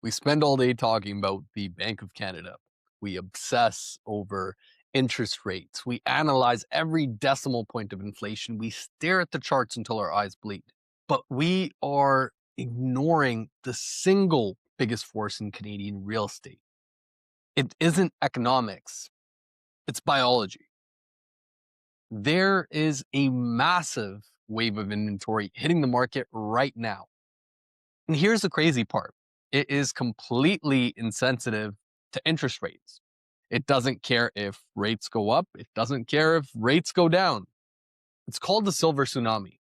We spend all day talking about the Bank of Canada. We obsess over interest rates. We analyze every decimal point of inflation. We stare at the charts until our eyes bleed. But we are ignoring the single biggest force in Canadian real estate. It isn't economics, it's biology. There is a massive wave of inventory hitting the market right now. And here's the crazy part, it is completely insensitive to interest rates. It doesn't care if rates go up, it doesn't care if rates go down. It's called the silver tsunami.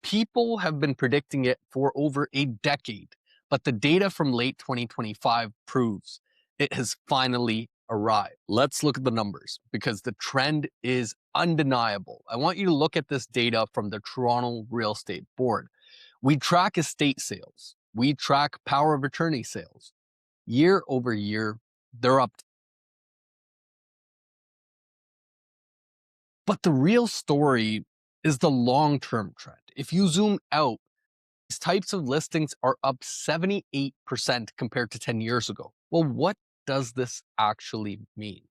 People have been predicting it for over a decade, but the data from late 2025 proves it has finally arrived. Let's look at the numbers because the trend is undeniable. I want you to look at this data from the Toronto Real Estate Board. We track estate sales. We track power of attorney sales. Year over year, they're up. But the real story is the long-term trend. If you zoom out, these types of listings are up 78% compared to 10 years ago. Well, what does this actually mean?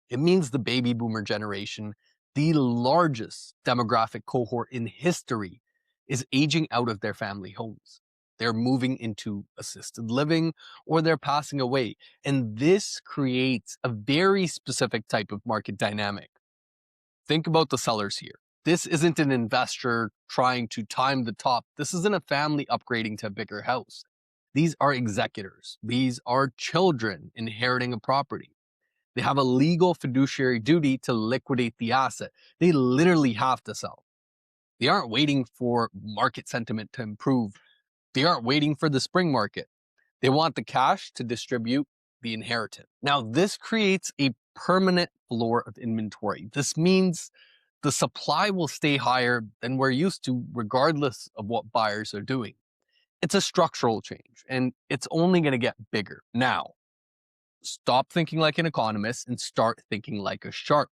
It means the baby boomer generation, the largest demographic cohort in history, is aging out of their family homes. They're moving into assisted living or they're passing away. And this creates a very specific type of market dynamic. Think about the sellers here. This isn't an investor trying to time the top. This isn't a family upgrading to a bigger house. These are executors. These are children inheriting a property. They have a legal fiduciary duty to liquidate the asset. They literally have to sell. They aren't waiting for market sentiment to improve. They aren't waiting for the spring market. They want the cash to distribute the inheritance. Now, this creates a permanent floor of inventory. This means the supply will stay higher than we're used to, regardless of what buyers are doing. It's a structural change, and it's only going to get bigger. Now, stop thinking like an economist and start thinking like a shark.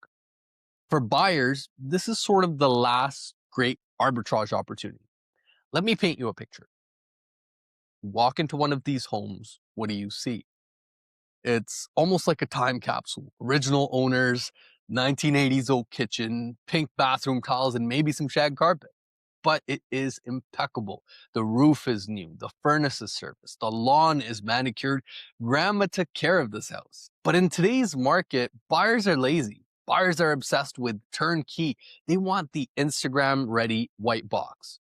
For buyers, this is sort of the last great arbitrage opportunity. Let me paint you a picture. Walk into one of these homes, what do you see? It's almost like a time capsule. Original owners, 1980s oak kitchen, pink bathroom tiles, and maybe some shag carpet. But it is impeccable. The roof is new, the furnace is serviced, the lawn is manicured. Grandma took care of this house. But in today's market, buyers are lazy. Buyers are obsessed with turnkey. They want the Instagram-ready white box.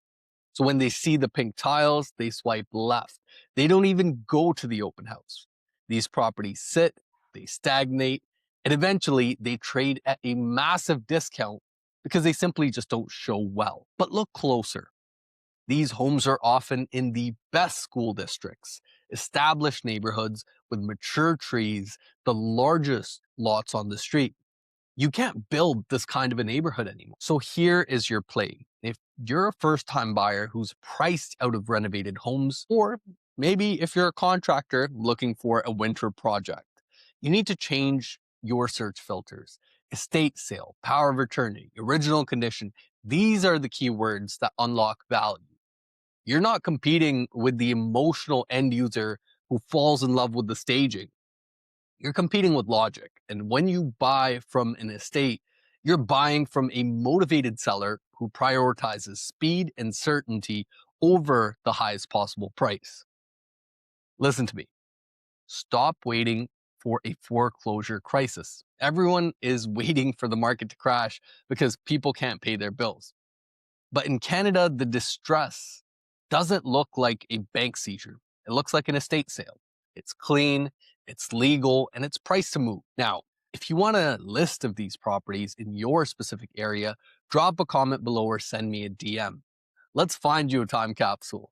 So when they see the pink tiles, they swipe left. They don't even go to the open house. These properties sit, they stagnate, and eventually they trade at a massive discount because they simply just don't show well. But look closer. These homes are often in the best school districts, established neighborhoods with mature trees, the largest lots on the street. You can't build this kind of a neighborhood anymore. So here is your play. If you're a first-time buyer who's priced out of renovated homes, or maybe if you're a contractor looking for a winter project, you need to change your search filters. Estate sale, power of attorney, original condition. These are the keywords that unlock value. You're not competing with the emotional end user who falls in love with the staging. You're competing with logic. And when you buy from an estate, you're buying from a motivated seller who prioritizes speed and certainty over the highest possible price. Listen to me. Stop waiting for a foreclosure crisis. Everyone is waiting for the market to crash because people can't pay their bills. But in Canada, the distress doesn't look like a bank seizure. It looks like an estate sale. It's clean, it's legal, and it's priced to move. Now, if you want a list of these properties in your specific area, drop a comment below or send me a DM. Let's find you a time capsule.